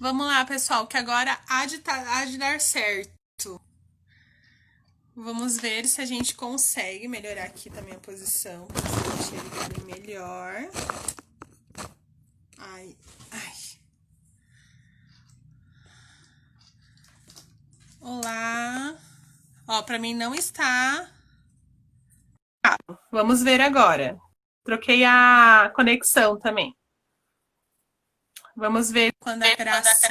Vamos lá, pessoal, que agora há de dar certo. Vamos ver se a gente consegue melhorar aqui também a posição, para vocês enxergarem melhor. Ai, ai. Olá. Ó, para mim não está. Vamos ver agora. Troquei a conexão também. Vamos ver quando a Graça.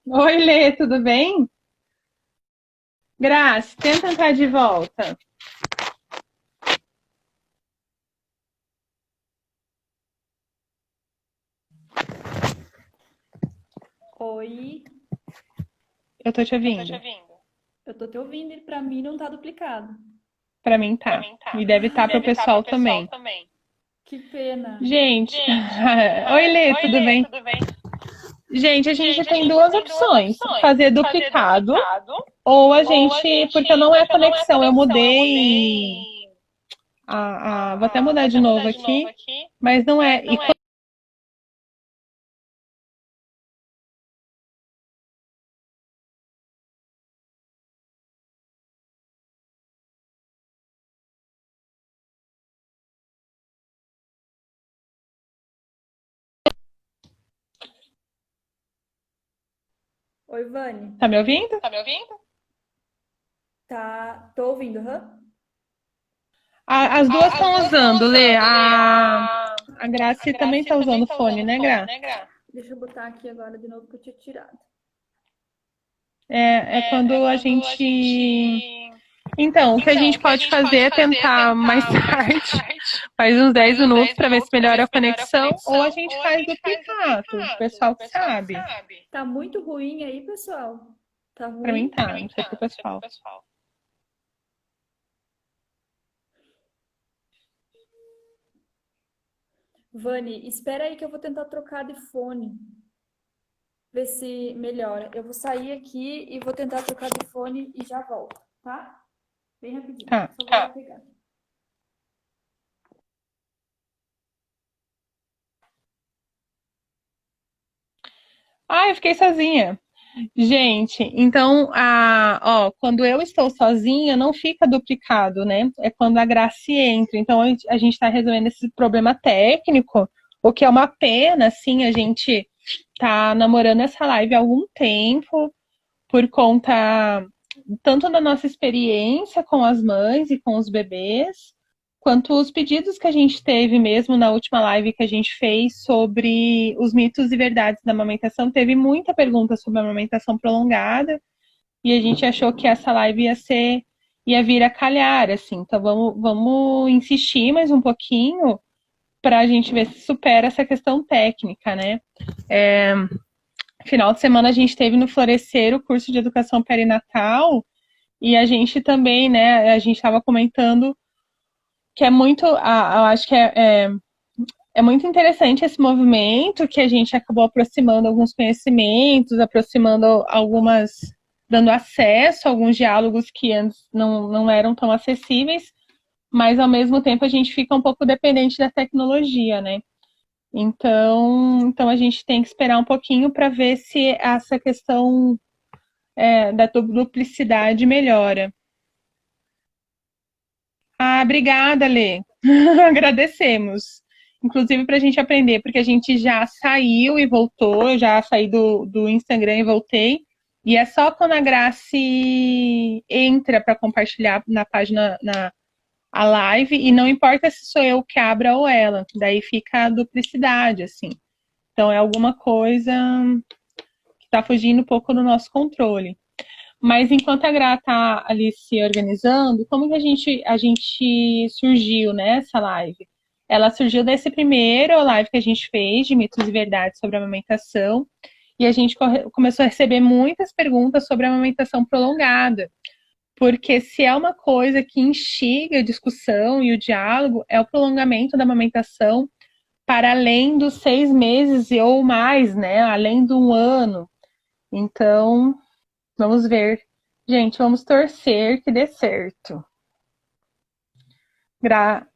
Oi, Lê, tudo bem? Graça, tenta entrar de volta. Oi, Eu tô te ouvindo. eu tô te ouvindo e pra mim não tá duplicado. Pra mim tá. E deve estar pro pessoal também. Que pena. Gente, oi, Lê, tudo bem? Gente, a gente tem duas opções: fazer duplicado ou a gente, porque não é conexão, eu mudei. Vou até mudar de novo aqui, mas não é. Oi, Vani. Tá me ouvindo? Tá, tô ouvindo, hã? As duas estão usando, Lê. A Graci também tá usando fone, né, Gra? Deixa eu botar aqui agora de novo que eu tinha tirado. É quando a gente. Então, o que a gente pode fazer é tentar mais tarde, faz uns 10 minutos para ver se melhora a conexão, ou a gente faz duplicado, o pessoal que sabe. Tá muito ruim aí, pessoal? Tá Para mim ruim? tá, não sei pro pessoal. Vani, espera aí que eu vou tentar trocar de fone. Ver se melhora. Eu vou sair aqui e vou tentar trocar de fone e já volto, tá? Bem rapidinho. Tá. Só vou pegar. Eu fiquei sozinha. Gente, então, quando eu estou sozinha, não fica duplicado, né? É quando a Grace entra. Então, a gente está resolvendo esse problema técnico, o que é uma pena, assim, a gente tá namorando essa live há algum tempo, por conta tanto da nossa experiência com as mães e com os bebês, quanto os pedidos que a gente teve mesmo na última live que a gente fez sobre os mitos e verdades da amamentação. Teve muita pergunta sobre a amamentação prolongada e a gente achou que essa live ia vir a calhar, assim. Então vamos insistir mais um pouquinho para a gente ver se supera essa questão técnica, né? Final de semana a gente teve no Florescer o curso de educação perinatal e a gente também, né, a gente estava comentando que é muito, eu acho que é muito interessante esse movimento, que a gente acabou aproximando alguns conhecimentos, aproximando algumas, dando acesso a alguns diálogos que antes não eram tão acessíveis, mas ao mesmo tempo a gente fica um pouco dependente da tecnologia, né? Então a gente tem que esperar um pouquinho para ver se essa questão da duplicidade melhora. Obrigada, Lê. Agradecemos. Inclusive para a gente aprender, porque a gente já saiu e voltou, eu já saí do Instagram e voltei. E é só quando a Grace entra para compartilhar na página, a live, e não importa se sou eu que abra ou ela, daí fica a duplicidade, assim. Então é alguma coisa que está fugindo um pouco do nosso controle. Mas enquanto a Gra tá ali se organizando, como que a gente surgiu nessa live? Ela surgiu desse primeiro live que a gente fez de mitos e verdades sobre a amamentação, e a gente começou a receber muitas perguntas sobre a amamentação prolongada, porque se é uma coisa que instiga a discussão e o diálogo, é o prolongamento da amamentação para além dos 6 meses ou mais, né? Além de um ano. Então, vamos ver. Gente, vamos torcer que dê certo.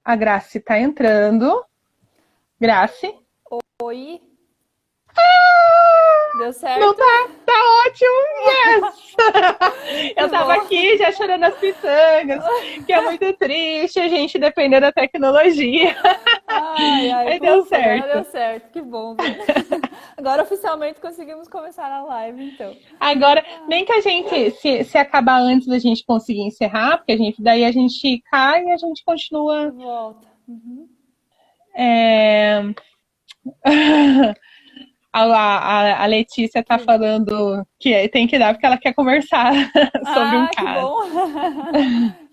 A Grace tá entrando. Grace? Oi, deu Não certo? tá? Tá ótimo! Yes! Que Eu tava bom. aqui já chorando as pitangas, que é muito triste a gente depender da tecnologia. Ai, ai, Aí deu ufa, agora certo. deu certo. Que bom, Vani. Agora oficialmente conseguimos começar a live, então. Agora, nem que a gente, se acabar antes da gente conseguir encerrar, porque daí a gente cai e a gente continua. Volta. Uhum. é, a Letícia tá Que bom. falando que tem que dar porque ela quer conversar sobre um Ah, que caso. bom.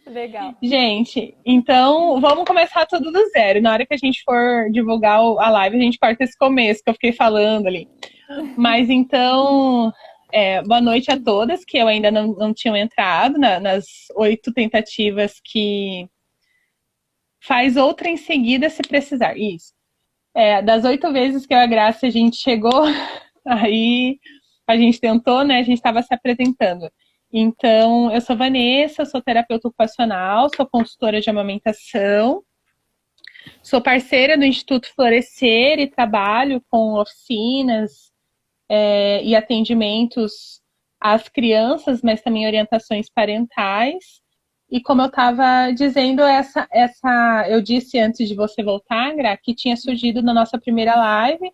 Legal. Gente, então vamos começar tudo do zero. Na hora que a gente for divulgar a live, a gente corta esse começo que eu fiquei falando ali. Mas então, boa noite a todas, que eu ainda não tinham entrado nas 8 tentativas que faz outra em seguida se precisar. Isso. Das 8 vezes que eu e a Graça a gente chegou, aí a gente tentou, né? A gente estava se apresentando. Então, eu sou Vanessa, sou terapeuta ocupacional, sou consultora de amamentação, sou parceira do Instituto Florescer e trabalho com oficinas e atendimentos às crianças, mas também orientações parentais. E como eu estava dizendo, eu disse antes de você voltar, Gra, que tinha surgido na nossa primeira live,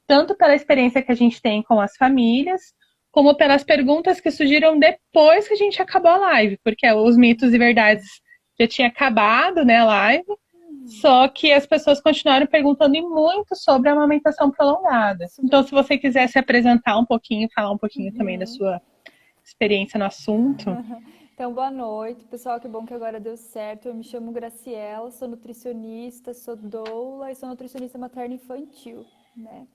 tanto pela experiência que a gente tem com as famílias, como pelas perguntas que surgiram depois que a gente acabou a live, porque os mitos e verdades já tinha acabado, né, a live, só que as pessoas continuaram perguntando e muito sobre a amamentação prolongada. Então, se você quiser se apresentar um pouquinho, falar um pouquinho também da sua experiência no assunto. Então, boa noite, pessoal. Que bom que agora deu certo. Eu me chamo Graciela, sou nutricionista, sou doula e sou nutricionista materno-infantil, né?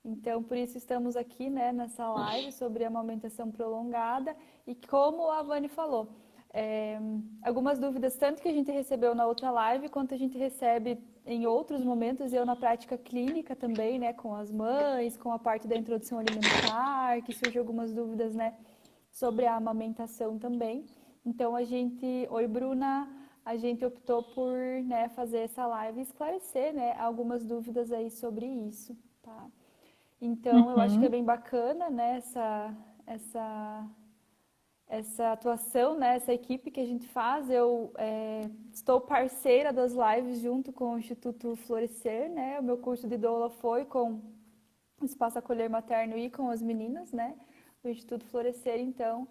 Então, por isso estamos aqui, né, nessa live sobre amamentação prolongada. E como a Vani falou, algumas dúvidas, tanto que a gente recebeu na outra live, quanto a gente recebe em outros momentos, eu na prática clínica também, né, com as mães, com a parte da introdução alimentar, que surgem algumas dúvidas, né, sobre a amamentação também. Então, oi, Bruna, a gente optou por, né, fazer essa live e esclarecer, né, algumas dúvidas aí sobre isso, tá? Então, eu acho que é bem bacana, né, essa atuação, né, essa equipe que a gente faz. Eu estou parceira das lives junto com o Instituto Florescer, né? O meu curso de doula foi com o Espaço Acolher Materno e com as meninas, né, do Instituto Florescer. Então,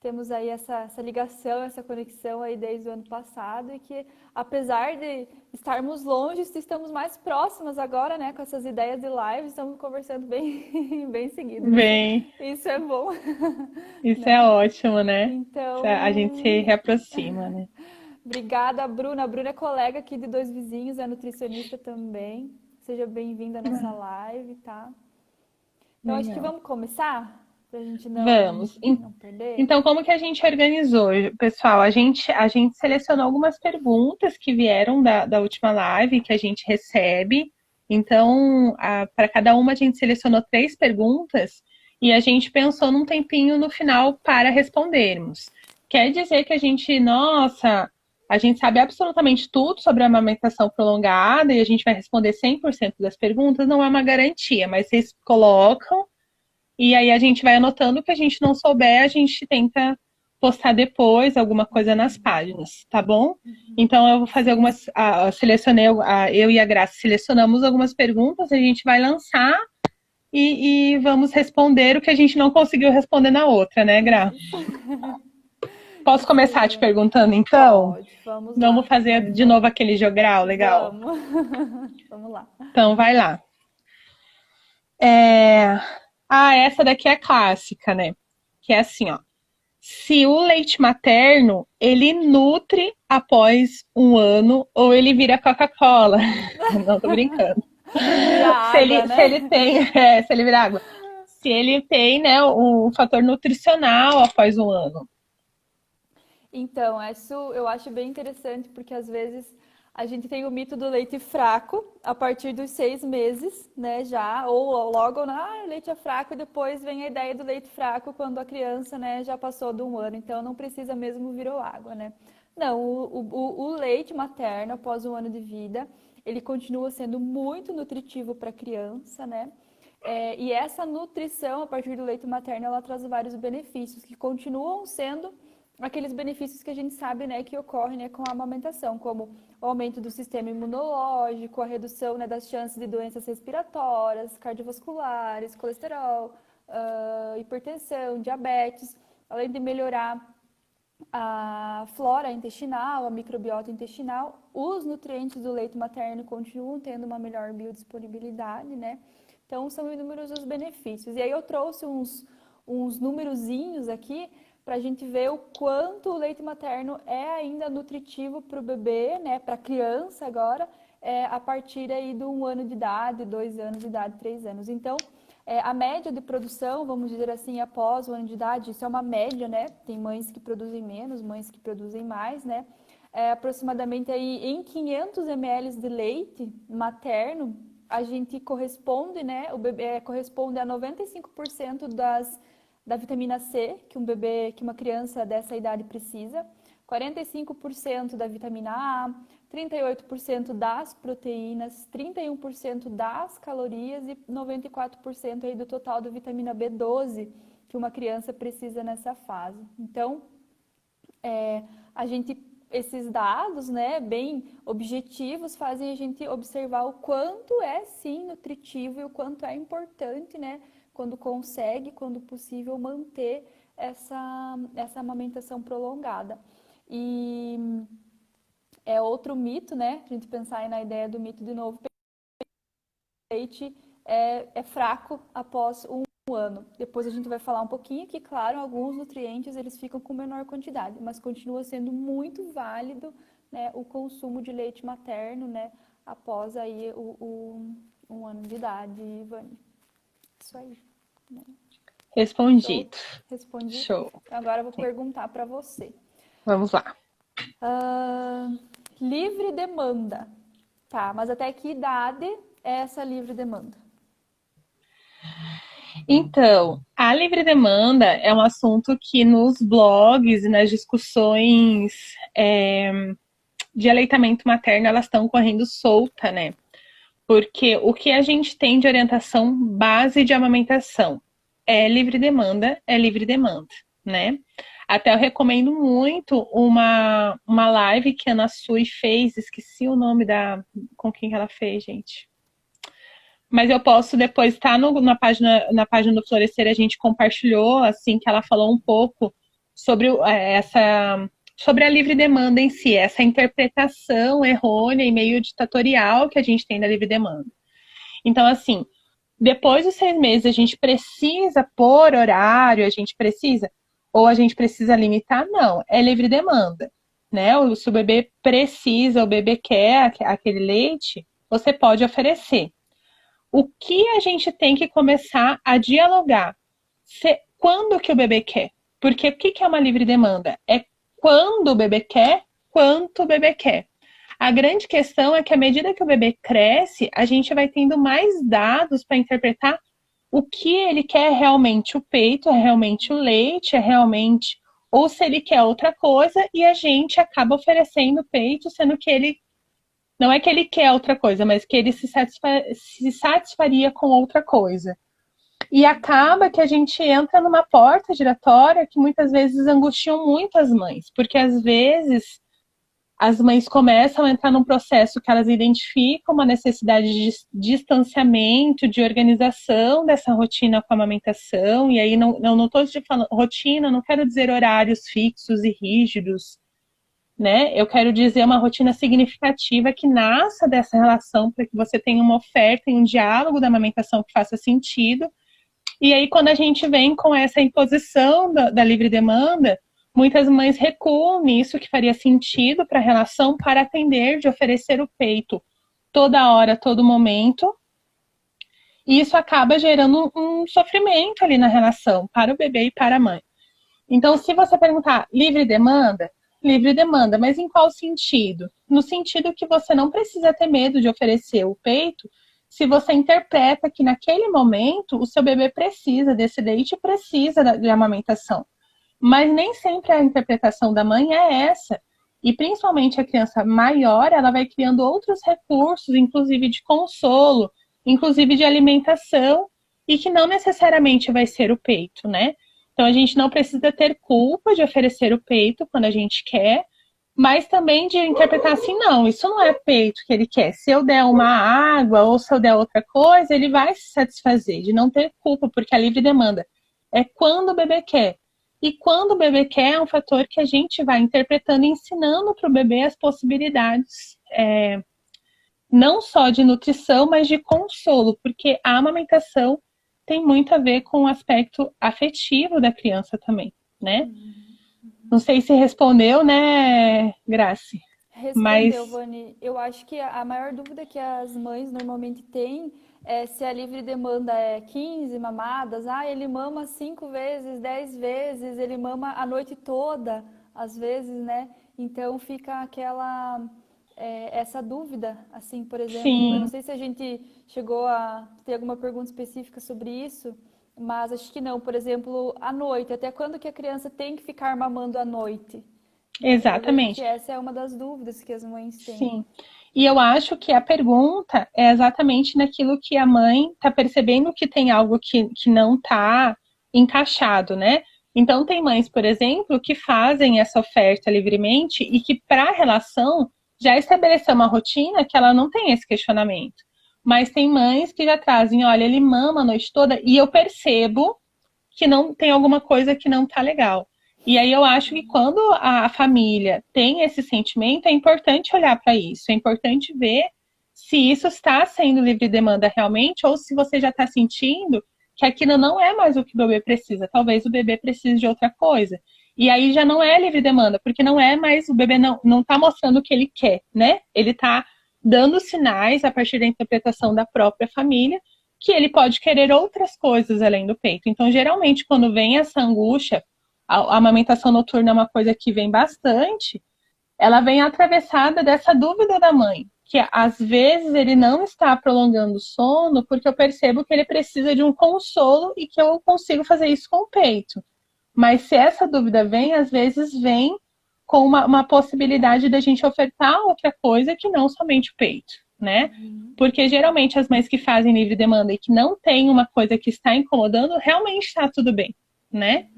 temos aí essa ligação, essa conexão aí desde o ano passado, e que apesar de estarmos longe, estamos mais próximas agora, né, com essas ideias de live, estamos conversando bem, bem seguido. Bem, Isso é bom, isso é né? ótimo, né? A gente se Então, reaproxima, né? obrigada, Bruna. A Bruna é colega aqui de Dois Vizinhos, é nutricionista também. Seja bem-vinda à nossa live, tá? Então, acho que Legal. vamos começar, pra gente Vamos. não perder. Então, como que a gente organizou, pessoal? A gente selecionou algumas perguntas que vieram da última live que a gente recebe. Então, para cada uma a gente selecionou 3 perguntas e a gente pensou num tempinho no final para respondermos. Quer dizer que a gente sabe absolutamente tudo sobre a amamentação prolongada e a gente vai responder 100% das perguntas? Não é uma garantia, mas vocês colocam e aí a gente vai anotando o que a gente não souber, a gente tenta postar depois alguma coisa nas páginas, tá bom? Então eu vou fazer algumas. Selecionei, eu e a Graça selecionamos algumas perguntas, a gente vai lançar e vamos responder o que a gente não conseguiu responder na outra, né, Gra? Posso começar te perguntando então? Pode, vamos lá. Vamos fazer de novo aquele jogral, legal? Vamos. Vamos lá. Então vai lá. Essa daqui é clássica, né? Que é assim, ó. Se o leite materno, ele nutre após um ano ou ele vira Coca-Cola. Não, tô brincando. Vira água, né? Se ele tem, se ele vira água. Se ele tem, né, um fator nutricional após um ano. Então, isso eu acho bem interessante, porque às vezes A gente tem o mito do leite fraco a partir dos 6 meses, né, já, ou logo, o leite é fraco, e depois vem a ideia do leite fraco quando a criança, né, já passou de 1 ano, então não precisa mesmo virou água, né. Não, o leite materno após 1 ano de vida, ele continua sendo muito nutritivo para a criança, né, e essa nutrição a partir do leite materno, ela traz vários benefícios que continuam sendo aqueles benefícios que a gente sabe, né, que ocorrem, né, com a amamentação, como o aumento do sistema imunológico, a redução, né, das chances de doenças respiratórias, cardiovasculares, colesterol, hipertensão, diabetes, além de melhorar a flora intestinal, a microbiota intestinal. Os nutrientes do leite materno continuam tendo uma melhor biodisponibilidade, né? Então, são inúmeros os benefícios. E aí eu trouxe uns numerozinhos aqui para a gente ver o quanto o leite materno é ainda nutritivo para o bebê, né, para a criança agora, a partir aí de 1 ano de idade, 2 anos de idade, 3 anos. Então, a média de produção, vamos dizer assim, após o ano de idade, isso é uma média, né? Tem mães que produzem menos, mães que produzem mais, né? Aproximadamente aí em 500 ml de leite materno, a gente corresponde, né? O bebê corresponde a 95% da vitamina C que uma criança dessa idade precisa, 45% da vitamina A, 38% das proteínas, 31% das calorias e 94% aí do total da vitamina B12 que uma criança precisa nessa fase. Então, esses dados, né, bem objetivos, fazem a gente observar o quanto é sim nutritivo e o quanto é importante, né, quando possível, manter essa amamentação prolongada. E é outro mito, né, a gente pensar aí na ideia do mito de novo, o leite é fraco após 1 ano. Depois a gente vai falar um pouquinho que, claro, alguns nutrientes eles ficam com menor quantidade, mas continua sendo muito válido, né, o consumo de leite materno, né, após aí 1 ano de idade, Ivane. Isso aí. Né? Respondido. Respondi. Show. Agora eu vou perguntar para você. Vamos lá. Livre demanda. Tá, mas até que idade é essa livre demanda? Então, a livre demanda é um assunto que nos blogs e nas discussões de aleitamento materno elas estão correndo solta, né? Porque o que a gente tem de orientação base de amamentação é livre demanda, né? Até eu recomendo muito uma live que a Ana Sui fez, esqueci o nome com quem ela fez, gente. Mas eu posso depois estar na página do Florescer, a gente compartilhou, assim, que ela falou um pouco sobre sobre a livre demanda em si, essa interpretação errônea e meio ditatorial que a gente tem da livre demanda. Então, assim, depois dos 6 meses, a gente precisa pôr horário, ou a gente precisa limitar? Não, é livre demanda, né? Se o bebê precisa, o bebê quer aquele leite, você pode oferecer. O que a gente tem que começar a dialogar? Quando que o bebê quer? Porque o que é uma livre demanda? É quando o bebê quer, quanto o bebê quer. A grande questão é que à medida que o bebê cresce, a gente vai tendo mais dados para interpretar o que ele quer realmente, o peito, é realmente o leite, é realmente, ou se ele quer outra coisa, e a gente acaba oferecendo o peito, sendo que ele, não é que ele quer outra coisa, mas que ele se satisfaria com outra coisa. E acaba que a gente entra numa porta giratória que muitas vezes angustiam muito as mães, porque às vezes as mães começam a entrar num processo que elas identificam uma necessidade de distanciamento, de organização dessa rotina com a amamentação, e aí não estou falando rotina, não quero dizer horários fixos e rígidos, né? Eu quero dizer uma rotina significativa que nasça dessa relação para que você tenha uma oferta e um diálogo da amamentação que faça sentido. E aí, quando a gente vem com essa imposição da livre demanda, muitas mães recuam nisso que faria sentido para a relação para atender, de oferecer o peito toda hora, todo momento. E isso acaba gerando um sofrimento ali na relação para o bebê e para a mãe. Então, se você perguntar livre demanda, livre demanda, mas em qual sentido? No sentido que você não precisa ter medo de oferecer o peito se você interpreta que naquele momento o seu bebê precisa desse leite e precisa de amamentação. Mas nem sempre a interpretação da mãe é essa. E principalmente a criança maior, ela vai criando outros recursos, inclusive de consolo, inclusive de alimentação, e que não necessariamente vai ser o peito, né? Então a gente não precisa ter culpa de oferecer o peito quando a gente quer, mas também de interpretar assim, não, isso não é peito que ele quer. Se eu der uma água ou se eu der outra coisa, ele vai se satisfazer, de não ter culpa, porque a livre demanda é quando o bebê quer. E quando o bebê quer, é um fator que a gente vai interpretando e ensinando para o bebê as possibilidades, não só de nutrição, mas de consolo, porque a amamentação tem muito a ver com o aspecto afetivo da criança também, né? Não sei se respondeu, né, Grace? Respondeu, Vani. Eu acho que a maior dúvida que as mães normalmente têm é se a livre demanda é 15 mamadas. Ah, ele mama 5 vezes, 10 vezes, ele mama a noite toda, às vezes, né? Então fica essa dúvida, assim, por exemplo. Sim. Eu não sei se a gente chegou a ter alguma pergunta específica sobre isso, mas acho que não. Por exemplo, à noite. Até quando que a criança tem que ficar mamando à noite? Exatamente. Essa é uma das dúvidas que as mães têm. Sim. E eu acho que a pergunta é exatamente naquilo que a mãe está percebendo que tem algo que não está encaixado, né? Então, tem mães, por exemplo, que fazem essa oferta livremente e que, para a relação, já estabeleceu uma rotina que ela não tem esse questionamento. Mas tem mães que já trazem, olha, ele mama a noite toda e eu percebo que não tem alguma coisa que não tá legal. E aí eu acho que quando a família tem esse sentimento, é importante olhar para isso, é importante ver se isso está sendo livre demanda realmente ou se você já está sentindo que aquilo não é mais o que o bebê precisa. Talvez o bebê precise de outra coisa. E aí já não é livre demanda, porque não é mais, o bebê não está mostrando o que ele quer, né? Ele está dando sinais a partir da interpretação da própria família que ele pode querer outras coisas além do peito. Então, geralmente, quando vem essa angústia, a amamentação noturna é uma coisa que vem bastante, ela vem atravessada dessa dúvida da mãe, que às vezes ele não está prolongando o sono porque eu percebo que ele precisa de um consolo e que eu consigo fazer isso com o peito. Mas se essa dúvida vem, às vezes vem com uma possibilidade da gente ofertar outra coisa que não somente o peito, né? Porque geralmente as mães que fazem livre demanda e que não tem uma coisa que está incomodando, realmente está tudo bem, né?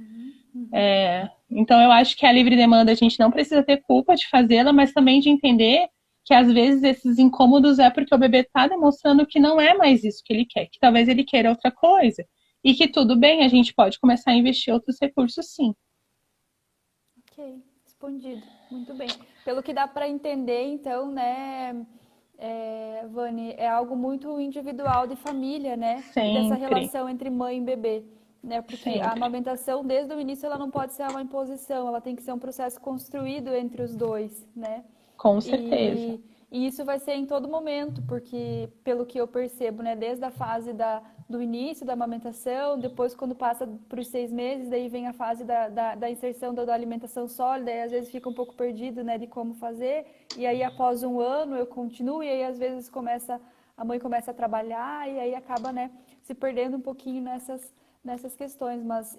Então eu acho que a livre demanda a gente não precisa ter culpa de fazê-la, mas também de entender que às vezes esses incômodos é porque o bebê está demonstrando que não é mais isso que ele quer, que talvez ele queira outra coisa. E que tudo bem, a gente pode começar a investir outros recursos sim. Ok, respondido. Muito bem. Pelo que dá para entender, então, né, Vani, é algo muito individual de família, né? Sempre. Dessa relação entre mãe e bebê. Né? Porque Sempre. a amamentação, desde o início, ela não pode ser uma imposição, ela tem que ser um processo construído entre os dois, né? Com certeza. E isso vai ser em todo momento, porque, pelo que eu percebo, né, desde a fase do início da amamentação, depois quando passa para os 6 meses, daí vem a fase da inserção da alimentação sólida, e às vezes fica um pouco perdido, né, de como fazer, e aí após um ano eu continuo, e aí às vezes a mãe começa a trabalhar, e aí acaba, né, se perdendo um pouquinho nessas questões, mas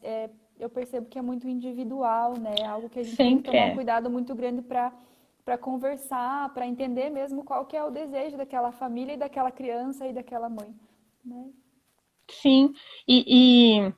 eu percebo que é muito individual, né, é algo que a gente tem que tomar um cuidado muito grande para conversar, para entender mesmo qual que é o desejo daquela família e daquela criança e daquela mãe, né? Sim, e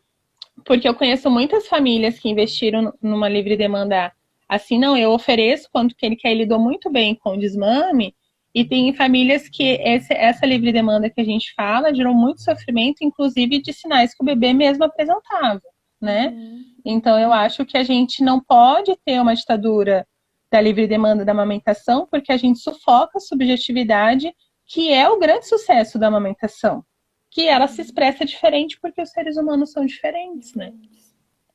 porque eu conheço muitas famílias que investiram numa livre demanda assim, não, eu ofereço quanto que ele quer, ele lidou muito bem com o desmame, e tem famílias que essa livre demanda que a gente fala gerou muito sofrimento, inclusive de sinais que o bebê mesmo apresentava, né? Então eu acho que a gente não pode ter uma ditadura da livre demanda da amamentação, porque a gente sufoca a subjetividade, que é o grande sucesso da amamentação, que ela se expressa diferente porque os seres humanos são diferentes, né?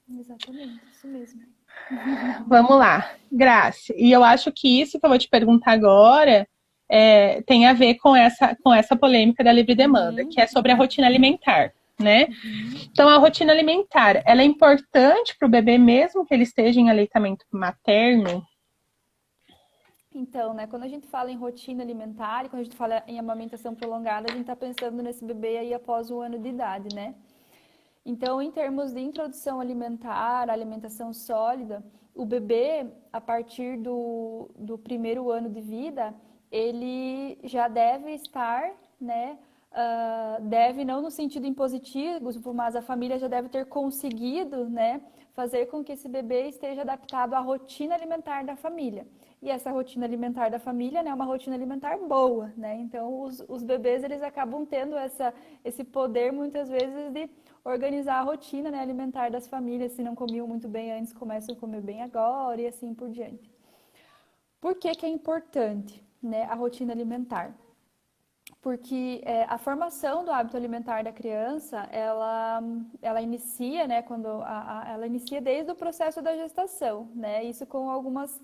Exatamente, isso mesmo. Vamos lá, Grace. E eu acho que isso que eu vou te perguntar agora tem a ver com essa polêmica da livre demanda, que é sobre a rotina alimentar, né? Então, a rotina alimentar, ela é importante para o bebê mesmo que ele esteja em aleitamento materno? Então, né, quando a gente fala em rotina alimentar e quando a gente fala em amamentação prolongada, a gente está pensando nesse bebê aí após 1 ano de idade, né? Então, em termos de introdução alimentar, alimentação sólida, o bebê, a partir do primeiro ano de vida, ele já deve estar, né? Deve, não no sentido impositivo, mas a família já deve ter conseguido, né? Fazer com que esse bebê esteja adaptado à rotina alimentar da família. E essa rotina alimentar da família, né, é uma rotina alimentar boa, né? Então, os bebês, eles acabam tendo esse poder, muitas vezes, de organizar a rotina, né, alimentar das famílias. Se não comiam muito bem antes, começam a comer bem agora e assim por diante. Por que que é importante, né, a rotina alimentar? Porque a formação do hábito alimentar da criança, ela inicia, né, ela inicia desde o processo da gestação, né? Isso com algumas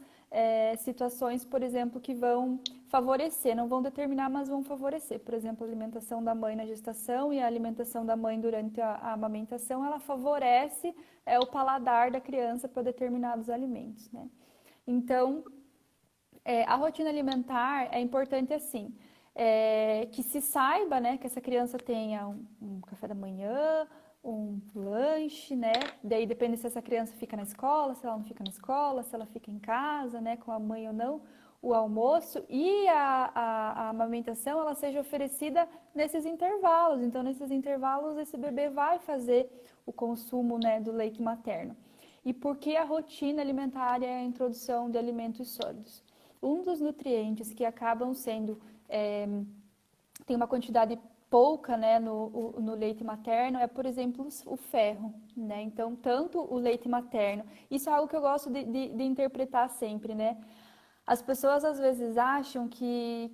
situações, por exemplo, que vão favorecer, não vão determinar, mas vão favorecer. Por exemplo, a alimentação da mãe na gestação e a alimentação da mãe durante a amamentação, ela favorece o paladar da criança para determinados alimentos, né? Então, a rotina alimentar é importante assim, que se saiba, né, que essa criança tenha um café da manhã, um lanche, né? Daí depende se essa criança fica na escola, se ela não fica na escola, se ela fica em casa, né, com a mãe ou não, o almoço e a amamentação, ela seja oferecida nesses intervalos. Então, nesses intervalos, esse bebê vai fazer o consumo, né, do leite materno. E por que a rotina alimentar é a introdução de alimentos sólidos? Um dos nutrientes que acabam sendo, tem uma quantidade pouca, né, no leite materno, é, por exemplo, o ferro, né? Então, tanto o leite materno, isso é algo que eu gosto de interpretar sempre, né? As pessoas às vezes acham que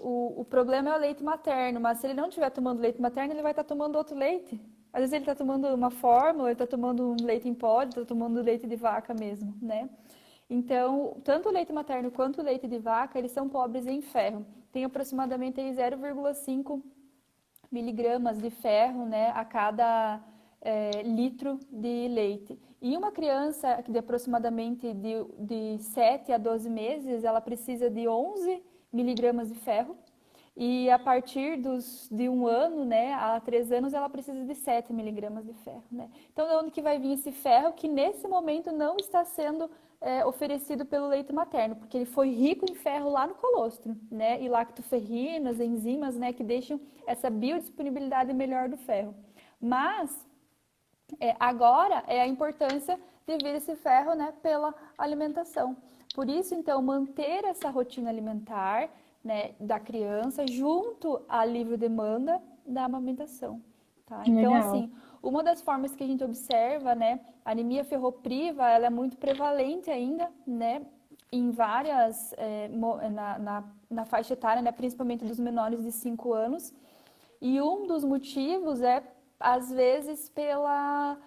o problema é o leite materno, mas se ele não estiver tomando leite materno, ele vai estar tomando outro leite. Às vezes ele está tomando uma fórmula, ele está tomando um leite em pó, ele está tomando leite de vaca mesmo, né? Então, tanto o leite materno quanto o leite de vaca, eles são pobres em ferro. Tem aproximadamente 0,5 miligramas de ferro, né, a cada litro de leite. E uma criança de aproximadamente de 7 a 12 meses, ela precisa de 11 miligramas de ferro. E a partir de 1 ano, né, a 3 anos, ela precisa de 7 miligramas de ferro, né? Então, de onde que vai vir esse ferro que nesse momento não está sendo oferecido pelo leite materno? Porque ele foi rico em ferro lá no colostro, né? E lactoferrinas, enzimas, né, que deixam essa biodisponibilidade melhor do ferro. Mas, agora é a importância de vir esse ferro, né, pela alimentação. Por isso, então, manter essa rotina alimentar, né, da criança junto à livre demanda da amamentação, tá? Então, Legal. assim, uma das formas que a gente observa, né, a anemia ferropriva, ela é muito prevalente ainda, né, em várias, na faixa etária, né, principalmente dos menores de 5 anos, e um dos motivos é, às vezes, pela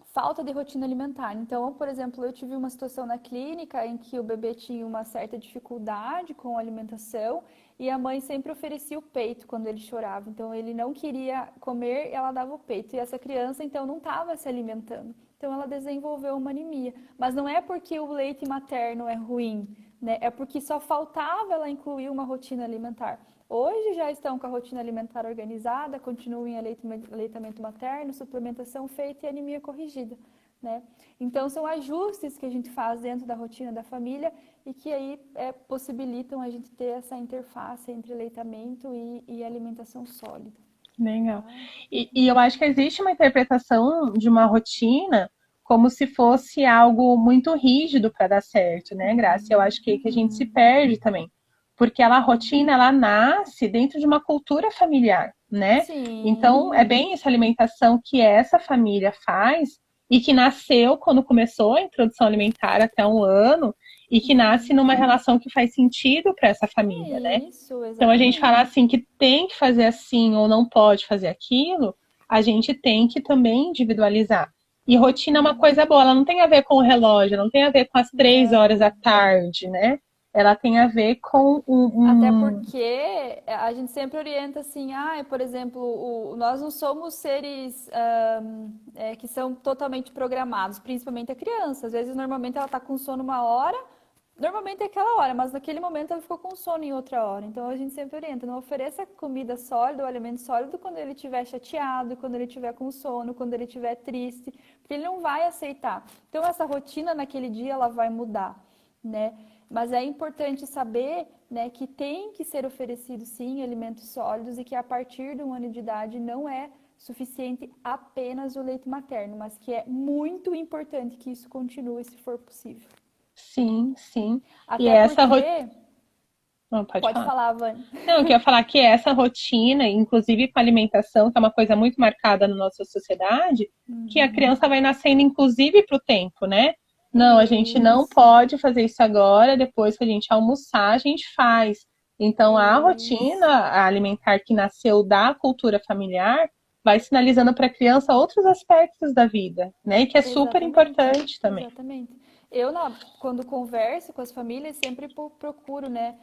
falta de rotina alimentar. Então, por exemplo, eu tive uma situação na clínica em que o bebê tinha uma certa dificuldade com a alimentação e a mãe sempre oferecia o peito quando ele chorava. Então, ele não queria comer, ela dava o peito. E essa criança, então, não estava se alimentando. Então, ela desenvolveu uma anemia. Mas não é porque o leite materno é ruim, né? É porque só faltava ela incluir uma rotina alimentar. Hoje já estão com a rotina alimentar organizada, continuam em aleitamento materno, suplementação feita e anemia corrigida, né? Então, são ajustes que a gente faz dentro da rotina da família e que aí possibilitam a gente ter essa interface entre aleitamento e alimentação sólida. Legal. E eu acho que existe uma interpretação de uma rotina como se fosse algo muito rígido para dar certo, né, Graça? Eu acho que a gente se perde também. Porque a rotina, ela nasce dentro de uma cultura familiar, né? Então, é Sim, bem essa alimentação que essa família faz e que nasceu quando começou a introdução alimentar até 1 ano e que nasce numa relação que faz sentido para essa família, né? isso, Então, a gente falar exatamente. assim que tem que fazer assim ou não pode fazer aquilo, a gente tem que também individualizar. E rotina é uma coisa boa, ela não tem a ver com o relógio, não tem a ver com as 3 horas da Não, tarde, né? ela tem a ver com Até porque a gente sempre orienta assim, por exemplo, nós não somos seres que são totalmente programados, principalmente a criança. Às vezes, normalmente, ela está com sono uma hora, normalmente é aquela hora, mas naquele momento ela ficou com sono em outra hora. Então a gente sempre orienta, não ofereça comida sólida, o alimento sólido quando ele estiver chateado, quando ele estiver com sono, quando ele estiver triste, porque ele não vai aceitar. Então essa rotina naquele dia ela vai mudar, né? Mas é importante saber, né, que tem que ser oferecido sim alimentos sólidos e que a partir de 1 ano de idade não é suficiente apenas o leite materno, mas que é muito importante que isso continue se for possível. sim, sim. E Até essa rotina. porque, Não, pode pode falar. falar, Vani. Não, eu queria falar que essa rotina, inclusive com a alimentação, que é uma coisa muito marcada na nossa sociedade, que a criança vai nascendo, inclusive, para o tempo, né? Não, a gente não Isso, pode fazer isso agora, depois que a gente almoçar, a gente faz. Então, a isso, rotina alimentar que nasceu da cultura familiar vai sinalizando para a criança outros aspectos da vida, né? E que é super exatamente, importante também. exatamente. Quando converso com as famílias, sempre procuro, né?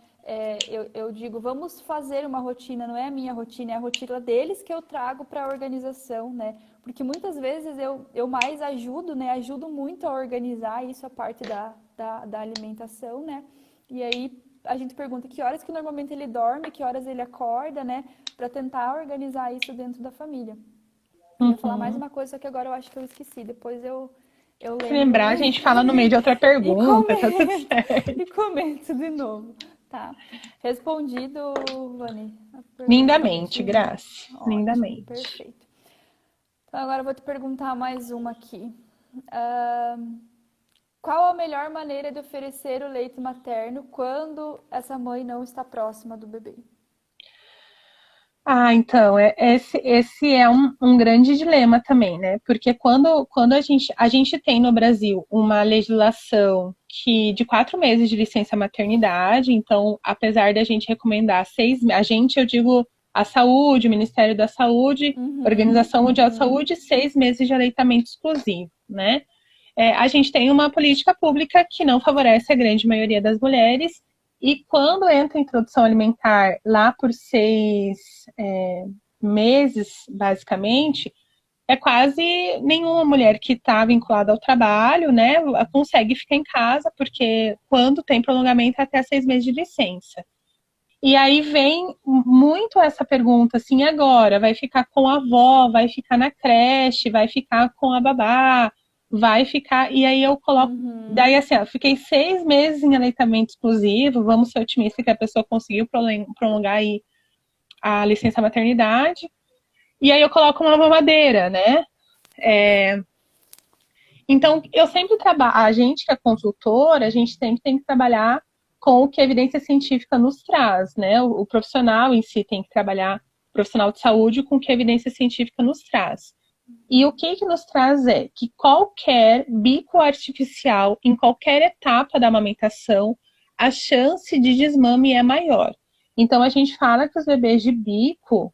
Eu digo, vamos fazer uma rotina, não é a minha rotina, é a rotina deles que eu trago para a organização, né? Porque muitas vezes eu mais ajudo, né? Ajudo muito a organizar isso, a parte da alimentação, né? E aí a gente pergunta que horas que normalmente ele dorme, que horas ele acorda, né? Para tentar organizar isso dentro da família. Eu ia falar mais Uhum. uma coisa, só que agora eu acho que eu esqueci. Depois eu Se lembro lembrar, a gente fala no meio de outra e pergunta, tá tudo comento, certo. e comento de novo. Tá. Respondido, Vani, a pergunta que eu Lindamente, tinha. Grace. Ótimo, Lindamente. perfeito. Então agora eu vou te perguntar mais uma aqui. Ah, qual a melhor maneira de oferecer o leite materno quando essa mãe não está próxima do bebê? Ah, então, esse é um grande dilema também, né? Porque quando a gente tem no Brasil uma legislação que de 4 meses de licença maternidade, então, apesar da gente recomendar 6, a gente, eu digo, a saúde, o Ministério da Saúde, Uhum, Organização Mundial de uhum, Saúde, 6 meses de aleitamento exclusivo, né? A gente tem uma política pública que não favorece a grande maioria das mulheres, e quando entra a introdução alimentar lá por 6 meses, basicamente, é quase nenhuma mulher que está vinculada ao trabalho, né, consegue ficar em casa, porque quando tem prolongamento é até 6 meses de licença. E aí vem muito essa pergunta assim, agora, vai ficar com a avó, vai ficar na creche, vai ficar com a babá, vai ficar. E aí eu coloco. uhum, Daí assim, eu fiquei 6 meses em aleitamento exclusivo, vamos ser otimistas que a pessoa conseguiu prolongar aí a licença maternidade. E aí eu coloco uma mamadeira, né? Então, eu sempre trabalho, a gente que é consultora, a gente sempre tem que trabalhar com o que a evidência científica nos traz, né? O profissional em si tem que trabalhar, o profissional de saúde, com o que a evidência científica nos traz. E o que nos traz é que qualquer bico artificial, em qualquer etapa da amamentação, a chance de desmame é maior. Então, a gente fala que os bebês de bico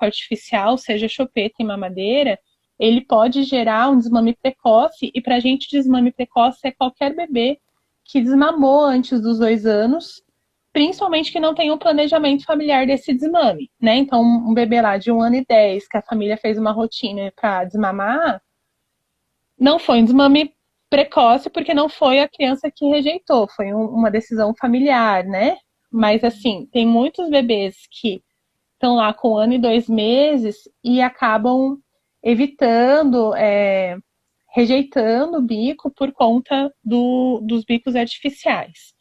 artificial, seja chupeta e mamadeira, ele pode gerar um desmame precoce, e para a gente, desmame precoce é qualquer bebê que desmamou antes dos 2 anos, principalmente que não tem um planejamento familiar desse desmame, né? Então, um bebê lá de 1 ano e 10, que a família fez uma rotina para desmamar, não foi um desmame precoce, porque não foi a criança que rejeitou, foi uma decisão familiar, né? Mas, assim, tem muitos bebês que estão lá com 1 ano e 2 meses e acabam evitando, rejeitando o bico por conta dos bicos artificiais.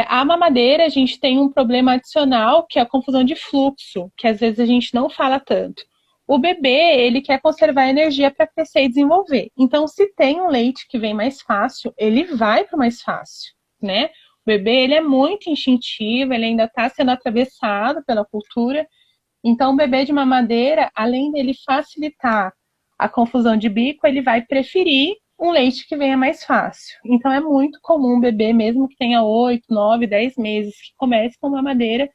A mamadeira, a gente tem um problema adicional, que é a confusão de fluxo, que às vezes a gente não fala tanto. O bebê, ele quer conservar energia para crescer e desenvolver. Então, se tem um leite que vem mais fácil, ele vai para o mais fácil, né? O bebê, ele é muito instintivo, ele ainda está sendo atravessado pela cultura. Então, o bebê de mamadeira, além dele facilitar a confusão de bico, ele vai preferir um leite que venha mais fácil. Então, é muito comum um bebê, mesmo que tenha 8, 9, 10 meses, que comece com mamadeira,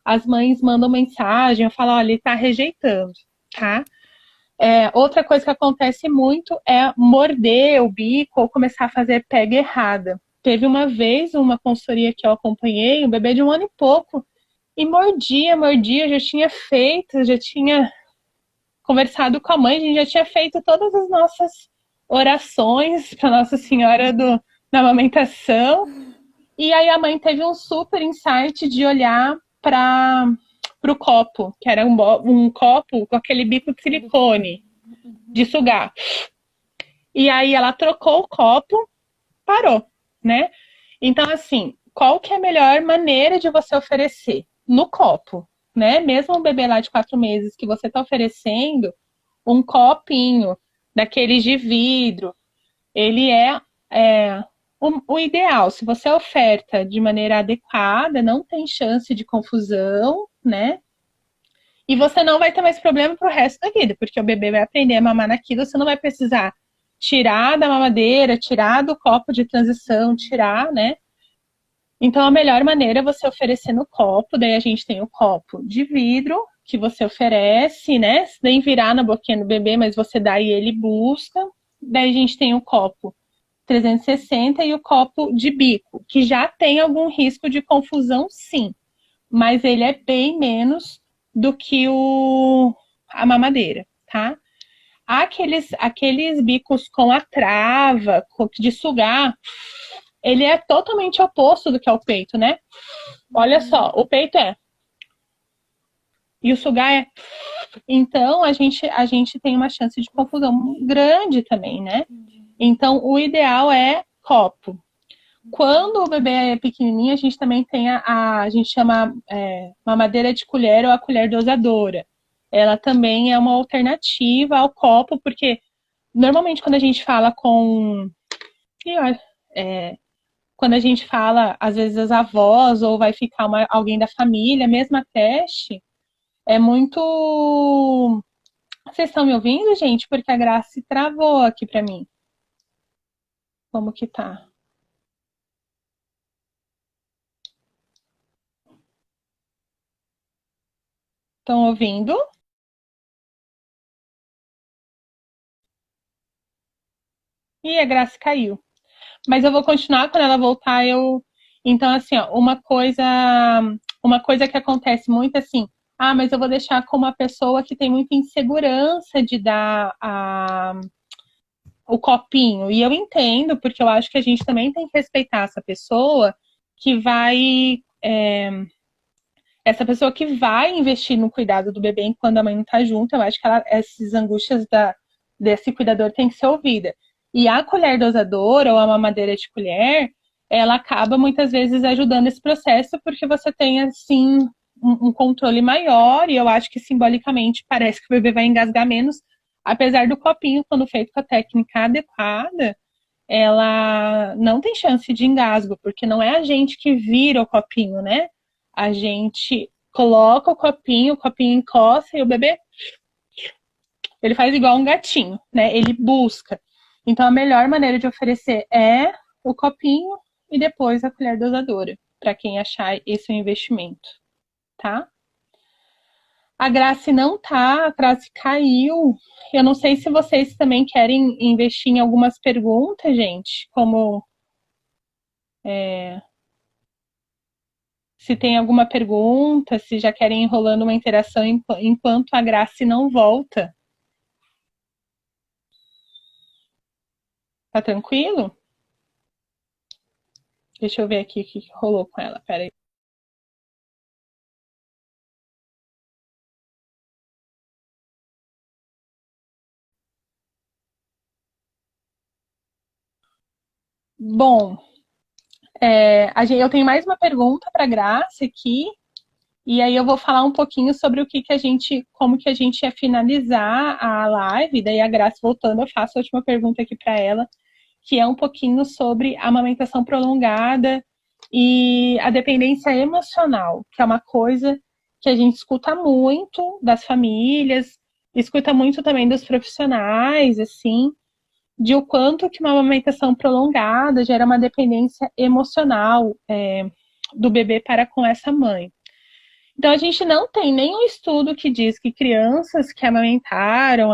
as mães mandam mensagem, eu falo, olha, ele está rejeitando, tá? Outra coisa que acontece muito é morder o bico ou começar a fazer pega errada. teve uma vez uma consultoria que eu acompanhei, um bebê de 1 ano e pouco, e mordia, já tinha feito, já tinha conversado com a mãe, a gente já tinha feito todas as nossas orações para Nossa Senhora da amamentação. E aí a mãe teve um super insight de olhar para o copo, que era um copo com aquele bico de silicone, de sugar. E aí ela trocou o copo, parou, né? Então, assim, qual que é a melhor maneira de você oferecer? No copo, né? Mesmo um bebê lá de 4 meses que você está oferecendo, um copinho daqueles de vidro, ele é o ideal. Se você oferta de maneira adequada, não tem chance de confusão, né? E você não vai ter mais problema pro resto da vida, porque o bebê vai aprender a mamar naquilo, você não vai precisar tirar da mamadeira, tirar do copo de transição, tirar, né? Então, a melhor maneira é você oferecer no copo. Daí a gente tem o copo de vidro, que você oferece, né? Nem virar na boquinha do bebê, mas você dá e ele busca. Daí a gente tem o copo 360 e o copo de bico, que já tem algum risco de confusão, sim. Mas ele é bem menos do que a mamadeira, tá? Aqueles bicos com a trava, de sugar, ele é totalmente oposto do que é o peito, né? Olha só, o peito é. E o sugar é. Então, a gente tem uma chance de confusão grande também, né? Então, o ideal é copo. Quando o bebê é pequenininho, a gente também tem a gente chama mamadeira de colher ou a colher dosadora. Ela também é uma alternativa ao copo, porque normalmente quando a gente fala quando a gente fala, às vezes, as avós, ou vai ficar alguém da família, mesmo a teste, é muito... Vocês estão me ouvindo, gente? Porque a Grace travou aqui pra mim. Como que tá? Estão ouvindo? E a Grace caiu. Mas eu vou continuar, quando ela voltar, Então, assim, ó, uma coisa que acontece muito assim, mas eu vou deixar com uma pessoa que tem muita insegurança de dar o copinho. E eu entendo, porque eu acho que a gente também tem que respeitar essa pessoa que vai... essa pessoa que vai investir no cuidado do bebê enquanto a mãe não tá junto. Eu acho que essas angústias desse cuidador tem que ser ouvida. E a colher dosadora ou a mamadeira de colher, ela acaba muitas vezes ajudando esse processo, porque você tem, assim, um controle maior, e eu acho que simbolicamente parece que o bebê vai engasgar menos, apesar do copinho, quando feito com a técnica adequada, ela não tem chance de engasgo, porque não é a gente que vira o copinho, né? A gente coloca o copinho encosta e o bebê, ele faz igual um gatinho, né? Ele busca. Então, a melhor maneira de oferecer é o copinho e depois a colher dosadora, para quem achar esse um investimento, tá? A Grace não tá, a Grace caiu. Eu não sei se vocês também querem investir em algumas perguntas, gente, como se tem alguma pergunta, se já querem enrolando uma interação enquanto a Grace não volta. Tá tranquilo? Deixa eu ver aqui o que rolou com ela. Peraí. Bom, eu tenho mais uma pergunta para a Grace aqui. E aí eu vou falar um pouquinho sobre como que a gente ia finalizar a live. Daí a Grace voltando, eu faço a última pergunta aqui para ela, que é um pouquinho sobre a amamentação prolongada e a dependência emocional, que é uma coisa que a gente escuta muito das famílias, escuta muito também dos profissionais, assim, de o quanto que uma amamentação prolongada gera uma dependência emocional do bebê para com essa mãe. Então, a gente não tem nenhum estudo que diz que crianças que amamentaram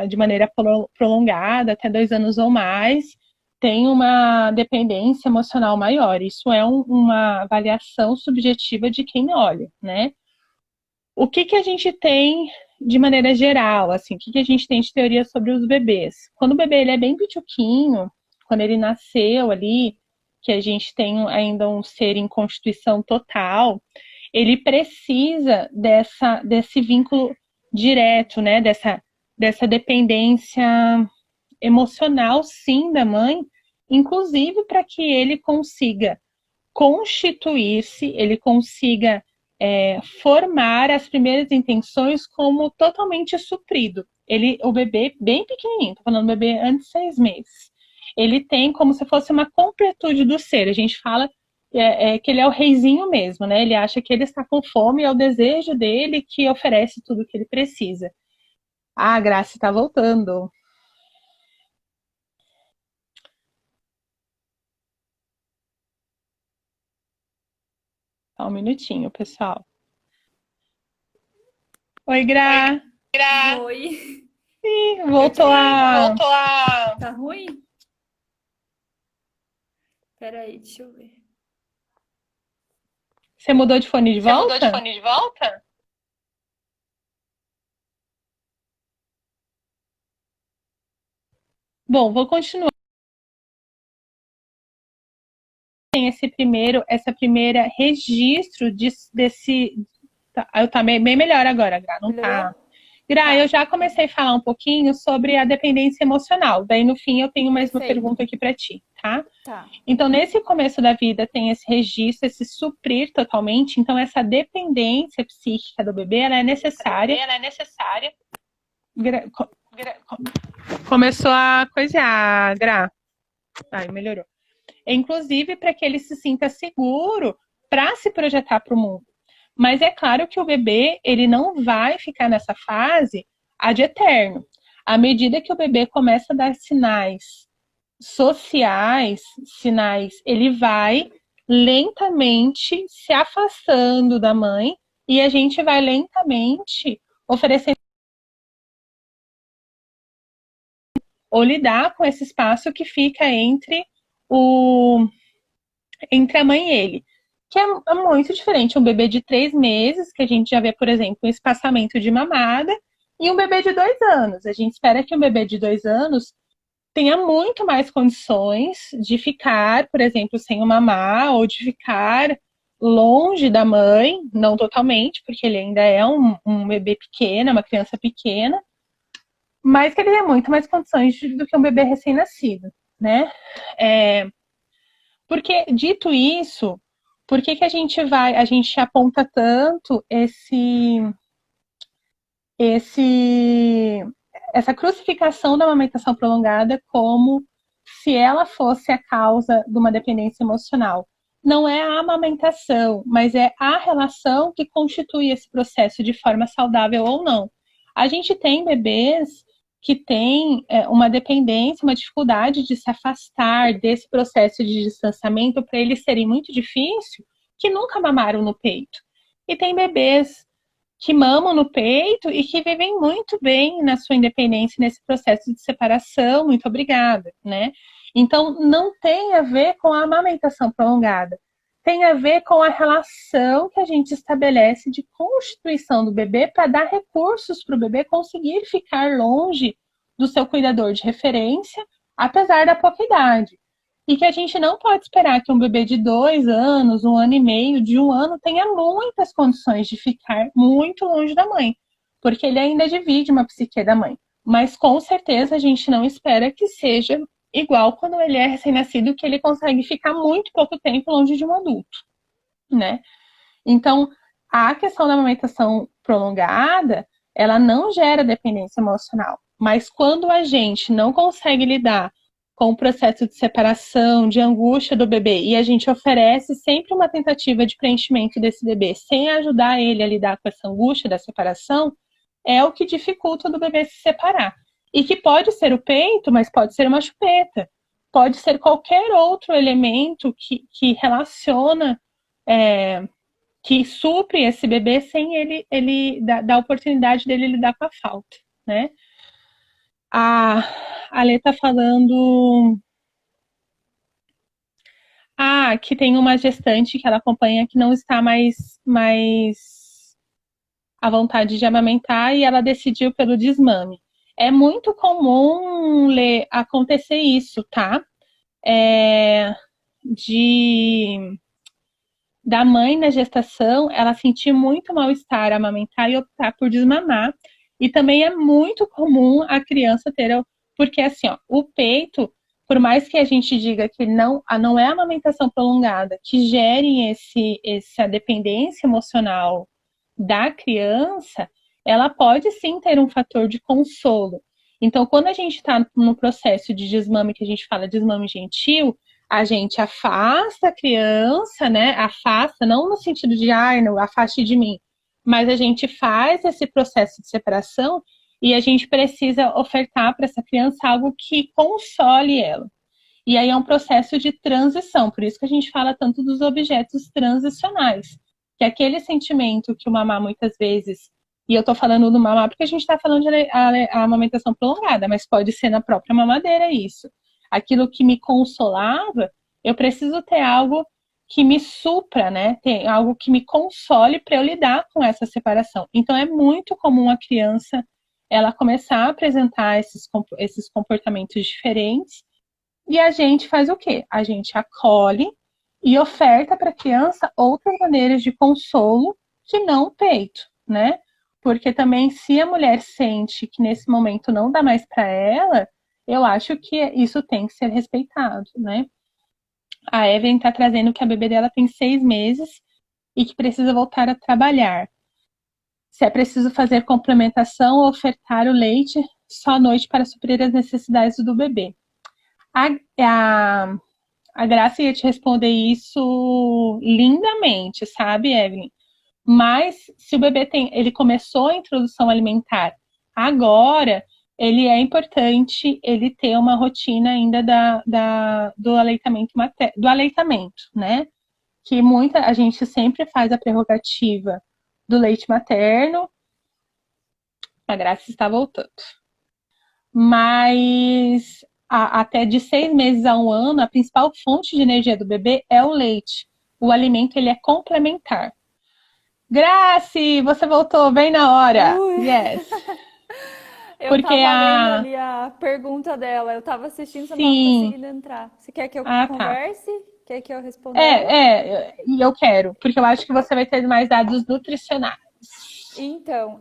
de maneira prolongada, até 2 anos ou mais, tem uma dependência emocional maior. Isso é uma avaliação subjetiva de quem olha, né? O que a gente tem de maneira geral, assim, o que a gente tem de teoria sobre os bebês? Quando o bebê ele é bem pituquinho, quando ele nasceu ali, que a gente tem ainda um ser em constituição total, ele precisa desse vínculo direto, né? Dessa dependência emocional, sim, da mãe, inclusive para que ele consiga constituir-se, ele consiga formar as primeiras intenções como totalmente suprido. O bebê bem pequenininho, tô falando do bebê antes de 6 meses, ele tem como se fosse uma completude do ser. A gente fala que ele é o reizinho mesmo, né? Ele acha que ele está com fome, é o desejo dele que oferece tudo o que ele precisa. Ah, a Graça está voltando. Só um minutinho, pessoal. Oi, Gra. Oi. Ih, voltou a... Tá ruim? Peraí, deixa eu ver. Você mudou de fone de volta? Bom, vou continuar. Tem essa primeira registro desse... Tá bem melhor agora, Gra, não tá? Gra, eu já comecei a falar um pouquinho sobre a dependência emocional. Daí, no fim, eu tenho mais uma pergunta aqui para ti, tá? Tá. Então, nesse começo da vida, tem esse registro, esse suprir totalmente. Então, essa dependência psíquica do bebê, ela é necessária. Começou a coisear, Gra. Ai, melhorou. Inclusive, para que ele se sinta seguro para se projetar para o mundo. Mas é claro que o bebê, ele não vai ficar nessa fase ad eterno. À medida que o bebê começa a dar sinais sociais, ele vai lentamente se afastando da mãe e a gente vai lentamente oferecendo ou lidar com esse espaço que fica entre a mãe e ele. Que é muito diferente um bebê de 3 meses, que a gente já vê, por exemplo, um espaçamento de mamada, e um bebê de 2 anos. A gente espera que um bebê de 2 anos tenha muito mais condições de ficar, por exemplo, sem o mamar, ou de ficar longe da mãe, não totalmente, porque ele ainda é um bebê pequeno, uma criança pequena, mas que ele tem muito mais condições do que um bebê recém-nascido, né? Porque, dito isso, por que a gente aponta tanto essa crucificação da amamentação prolongada como se ela fosse a causa de uma dependência emocional? Não é a amamentação, mas é a relação que constitui esse processo de forma saudável ou não. A gente tem bebês que têm uma dependência, uma dificuldade de se afastar desse processo de distanciamento para eles serem muito difícil, que nunca mamaram no peito. E tem bebês que mamam no peito e que vivem muito bem na sua independência nesse processo de separação, muito obrigada, né? Então, não tem a ver com a amamentação prolongada, tem a ver com a relação que a gente estabelece de constituição do bebê para dar recursos para o bebê conseguir ficar longe do seu cuidador de referência, apesar da pouca idade. E que a gente não pode esperar que um bebê de 2 anos, 1 ano e meio, de 1 ano, tenha muitas condições de ficar muito longe da mãe, porque ele ainda divide uma psique da mãe. Mas com certeza a gente não espera que seja igual quando ele é recém-nascido, que ele consegue ficar muito pouco tempo longe de um adulto, né? Então, a questão da amamentação prolongada, ela não gera dependência emocional, mas quando a gente não consegue lidar com o processo de separação, de angústia do bebê, e a gente oferece sempre uma tentativa de preenchimento desse bebê, sem ajudar ele a lidar com essa angústia da separação, é o que dificulta do bebê se separar. E que pode ser o peito, mas pode ser uma chupeta, pode ser qualquer outro elemento que relaciona, que supre esse bebê sem ele dar a oportunidade dele lidar com a falta, né? A Lê tá falando Ah, que tem uma gestante que ela acompanha que não está mais à vontade de amamentar e ela decidiu pelo desmame. É muito comum acontecer isso, tá? É, de da mãe na gestação, ela sentir muito mal-estar, amamentar e optar por desmamar. E também é muito comum a criança ter, porque assim, ó, o peito, por mais que a gente diga que não é a amamentação prolongada que gere essa dependência emocional da criança, ela pode sim ter um fator de consolo. Então, quando a gente está no processo de desmame, que a gente fala desmame gentil, a gente afasta a criança, né? Afasta, não no sentido de, ai, não, afaste de mim, mas a gente faz esse processo de separação e a gente precisa ofertar para essa criança algo que console ela. E aí é um processo de transição, por isso que a gente fala tanto dos objetos transicionais, que é aquele sentimento que o mamá muitas vezes, e eu tô falando do mamá porque a gente está falando de a amamentação prolongada, mas pode ser na própria mamadeira isso. Aquilo que me consolava, eu preciso ter algo que me supra, né? Ter algo que me console para eu lidar com essa separação. Então é muito comum a criança ela começar a apresentar esses comportamentos diferentes e a gente faz o quê? A gente acolhe e oferta para a criança outras maneiras de consolo que não o peito, né? Porque também, se a mulher sente que nesse momento não dá mais para ela, eu acho que isso tem que ser respeitado, né? A Evelyn está trazendo que a bebê dela tem 6 meses e que precisa voltar a trabalhar. Se é preciso fazer complementação ou ofertar o leite só à noite para suprir as necessidades do bebê. A, a, a Graça ia te responder isso lindamente, sabe, Evelyn? Mas se o bebê ele começou a introdução alimentar agora, ele é importante ele ter uma rotina ainda do aleitamento do aleitamento, né? Que a gente sempre faz a prerrogativa do leite materno. A Graça está voltando. Mas até de 6 meses a um ano, a principal fonte de energia do bebê é o leite. O alimento ele é complementar. Grace, você voltou bem na hora. Ui, Yes. eu Porque tava lendo ali a pergunta dela, eu tava assistindo, só não tava sim. conseguindo entrar. Você quer que eu Ah, tá. converse? Quer que eu responda ela? E eu quero, porque eu acho que você vai ter mais dados nutricionais. Então,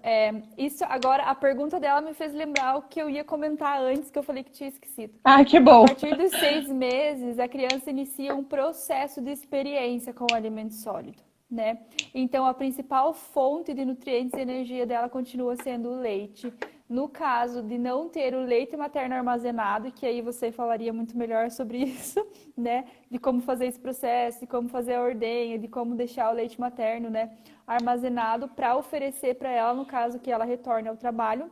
isso agora, a pergunta dela me fez lembrar o que eu ia comentar antes, que eu falei que tinha esquecido. Ah, que A bom. partir dos 6 meses, a criança inicia um processo de experiência com o alimento sólido, né? Então, a principal fonte de nutrientes e energia dela continua sendo o leite. No caso de não ter o leite materno armazenado, que aí você falaria muito melhor sobre isso, né? De como fazer esse processo, de como fazer a ordenha, de como deixar o leite materno, né, armazenado para oferecer para ela no caso que ela retorne ao trabalho.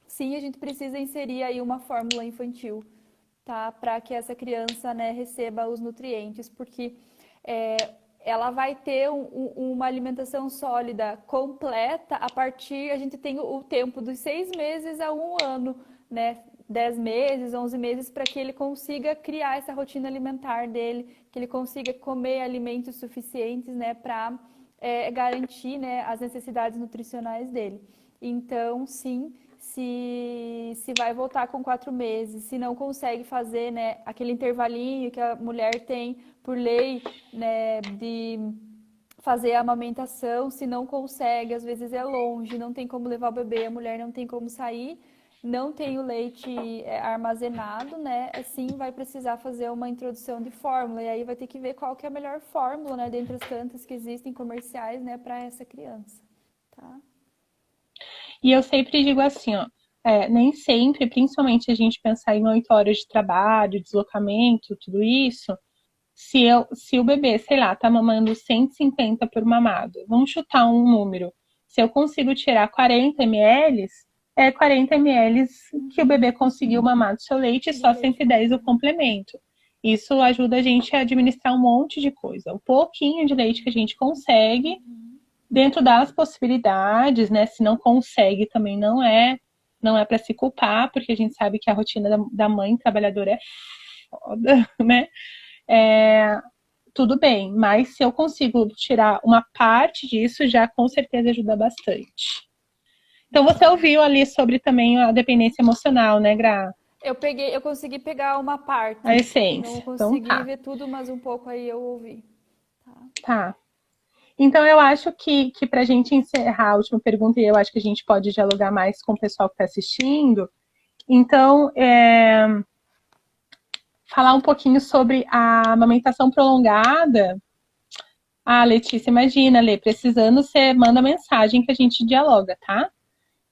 Sim, a gente precisa inserir aí uma fórmula infantil, tá? Para que essa criança, né, receba os nutrientes, porque ela vai ter uma alimentação sólida completa a partir, a gente tem o tempo dos 6 meses a um ano, né? 10 meses, 11 meses, para que ele consiga criar essa rotina alimentar dele, que ele consiga comer alimentos suficientes, né, para garantir, né, as necessidades nutricionais dele. Então, sim, se vai voltar com 4 meses, se não consegue fazer, né, aquele intervalinho que a mulher tem por lei, né, de fazer a amamentação, se não consegue, às vezes é longe, não tem como levar o bebê, a mulher não tem como sair, não tem o leite armazenado, né? Assim vai precisar fazer uma introdução de fórmula e aí vai ter que ver qual que é a melhor fórmula, né, dentre as tantas que existem comerciais, né, para essa criança, tá? E eu sempre digo assim, ó, nem sempre, principalmente a gente pensar em 8 horas de trabalho, deslocamento, tudo isso, se o bebê, sei lá, tá mamando 150 por mamado, vamos chutar um número. Se eu consigo tirar 40 ml, é 40 ml que o bebê conseguiu mamar do seu leite e só 110 o complemento. Isso ajuda a gente a administrar um monte de coisa. O pouquinho de leite que a gente consegue, dentro das possibilidades, né? Se não consegue, também não é para se culpar, porque a gente sabe que a rotina da mãe trabalhadora é foda, né? tudo bem, mas se eu consigo tirar uma parte disso, já com certeza ajuda bastante. Então você ouviu ali sobre também a dependência emocional, né, Gra? Eu consegui pegar uma A parte. Não essência. Então consegui tá, ver tudo, mas um pouco aí eu ouvi. Tá. tá. Então eu acho que para a gente encerrar a última pergunta, e eu acho que a gente pode dialogar mais com o pessoal que está assistindo, então falar um pouquinho sobre a amamentação prolongada. Ah, Letícia, imagina, Lê, precisando, você manda mensagem que a gente dialoga, tá?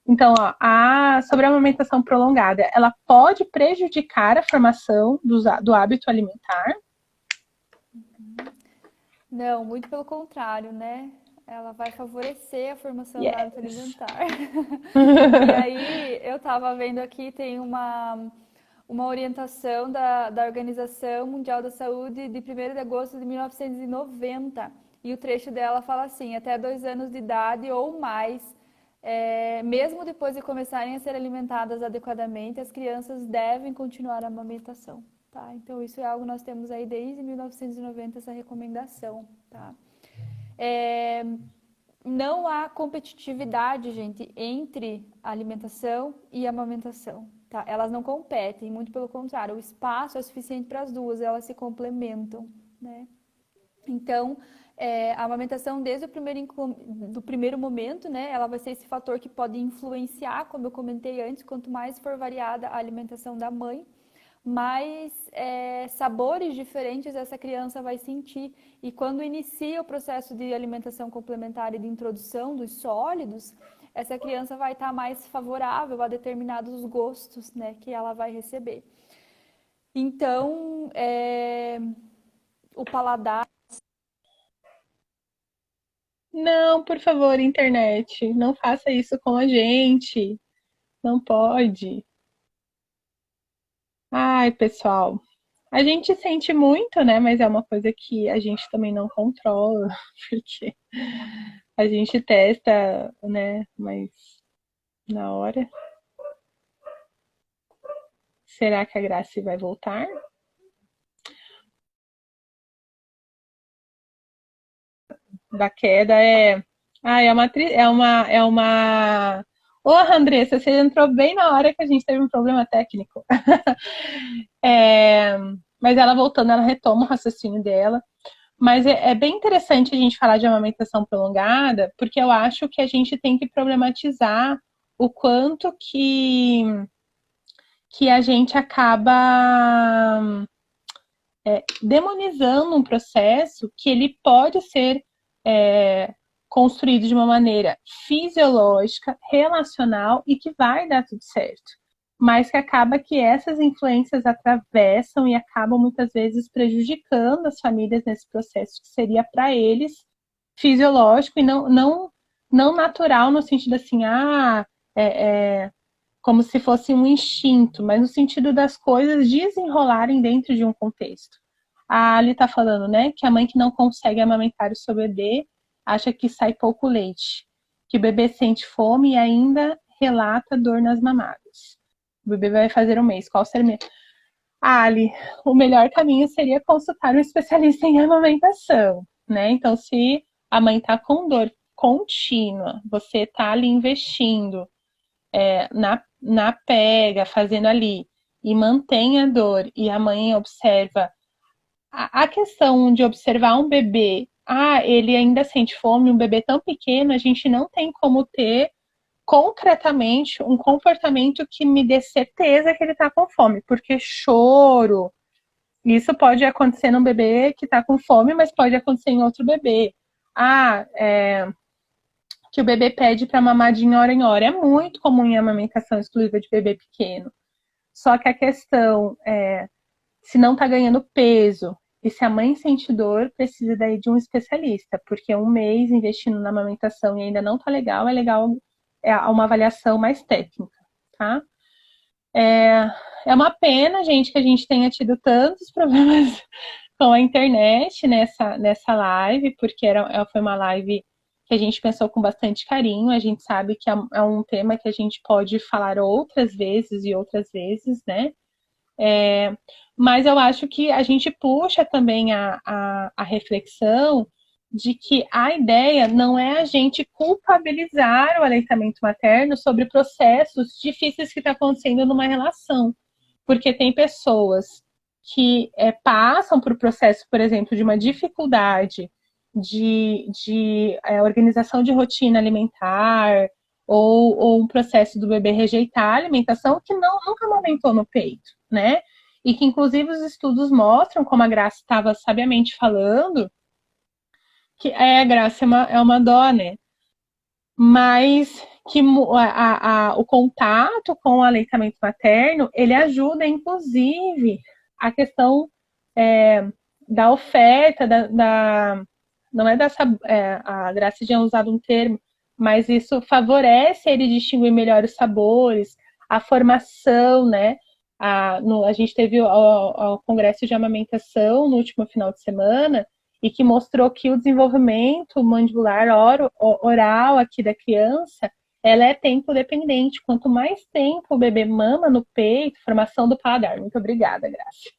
Então, ó, sobre a amamentação prolongada, ela pode prejudicar a formação do hábito alimentar? Não, muito pelo contrário, né? Ela vai favorecer a formação do hábito Yes. alimentar. E aí, eu estava vendo aqui, tem uma orientação da Organização Mundial da Saúde de 1º de agosto de 1990. E o trecho dela fala assim: até 2 anos de idade ou mais, mesmo depois de começarem a ser alimentadas adequadamente, as crianças devem continuar a amamentação. Tá? Então, isso é algo que nós temos aí desde 1990, essa recomendação. Tá? É, não há competitividade, gente, entre a alimentação e a amamentação. Tá? Elas não competem, muito pelo contrário, o espaço é suficiente para as duas, elas se complementam. Né? Então, a amamentação desde do primeiro momento, né, ela vai ser esse fator que pode influenciar, como eu comentei antes, quanto mais for variada a alimentação da mãe, mais sabores diferentes essa criança vai sentir. E quando inicia o processo de alimentação complementar e de introdução dos sólidos, essa criança vai estar mais favorável a determinados gostos, né, que ela vai receber. Então, o paladar. Não, por favor, internet, não faça isso com a gente. Não pode. Ai, pessoal, a gente sente muito, né? Mas é uma coisa que a gente também não controla, porque a gente testa, né? Mas na hora. Será que a Grace vai voltar? Da queda é. Ah, é uma. Ô, Andressa, você entrou bem na hora que a gente teve um problema técnico. É, mas ela voltando, ela retoma o raciocínio dela. Mas é bem interessante a gente falar de amamentação prolongada, porque eu acho que a gente tem que problematizar o quanto que a gente acaba demonizando um processo que ele pode ser construído de uma maneira fisiológica, relacional e que vai dar tudo certo. Mas que acaba que essas influências atravessam e acabam muitas vezes prejudicando as famílias nesse processo que seria para eles fisiológico e não natural no sentido assim, como se fosse um instinto, mas no sentido das coisas desenrolarem dentro de um contexto. A Ali está falando, né, que a mãe que não consegue amamentar o seu bebê acha que sai pouco leite, que o bebê sente fome e ainda relata dor nas mamadas. O bebê vai fazer um mês. Qual seria? Ali, o melhor caminho seria consultar um especialista em amamentação, né? Então, se a mãe está com dor contínua, você está ali investindo na pega, fazendo ali, e mantém a dor, e a mãe observa. A questão de observar um bebê, ele ainda sente fome, um bebê tão pequeno, a gente não tem como ter concretamente um comportamento que me dê certeza que ele está com fome, porque choro, isso pode acontecer num bebê que está com fome, mas pode acontecer em outro bebê. Que o bebê pede para mamar de hora em hora. É muito comum em amamentação exclusiva de bebê pequeno. Só que a questão se não está ganhando peso e se a mãe sente dor, precisa daí de um especialista, porque um mês investindo na amamentação e ainda não está legal, é legal uma avaliação mais técnica, tá? É uma pena, gente, que a gente tenha tido tantos problemas com a internet nessa live, porque foi uma live que a gente pensou com bastante carinho. A gente sabe que é um tema que a gente pode falar outras vezes e outras vezes, né? Mas eu acho que a gente puxa também a reflexão de que a ideia não é a gente culpabilizar o aleitamento materno sobre processos difíceis que estão acontecendo numa relação. Porque tem pessoas que passam por processo, por exemplo, de uma dificuldade de organização de rotina alimentar, ou um processo do bebê rejeitar a alimentação que nunca amamentou no peito, né? E que, inclusive, os estudos mostram, como a Graça estava sabiamente falando, que a Graça é uma dó, né? Mas que o contato com o aleitamento materno, ele ajuda, inclusive, a questão da oferta, não é dessa, a Graça tinha usado um termo, mas isso favorece ele distinguir melhor os sabores, a formação, né? A gente teve o congresso de amamentação no último final de semana, e que mostrou que o desenvolvimento mandibular oral aqui da criança, ela é tempo dependente. Quanto mais tempo o bebê mama no peito, formação do paladar. Muito obrigada, Graça.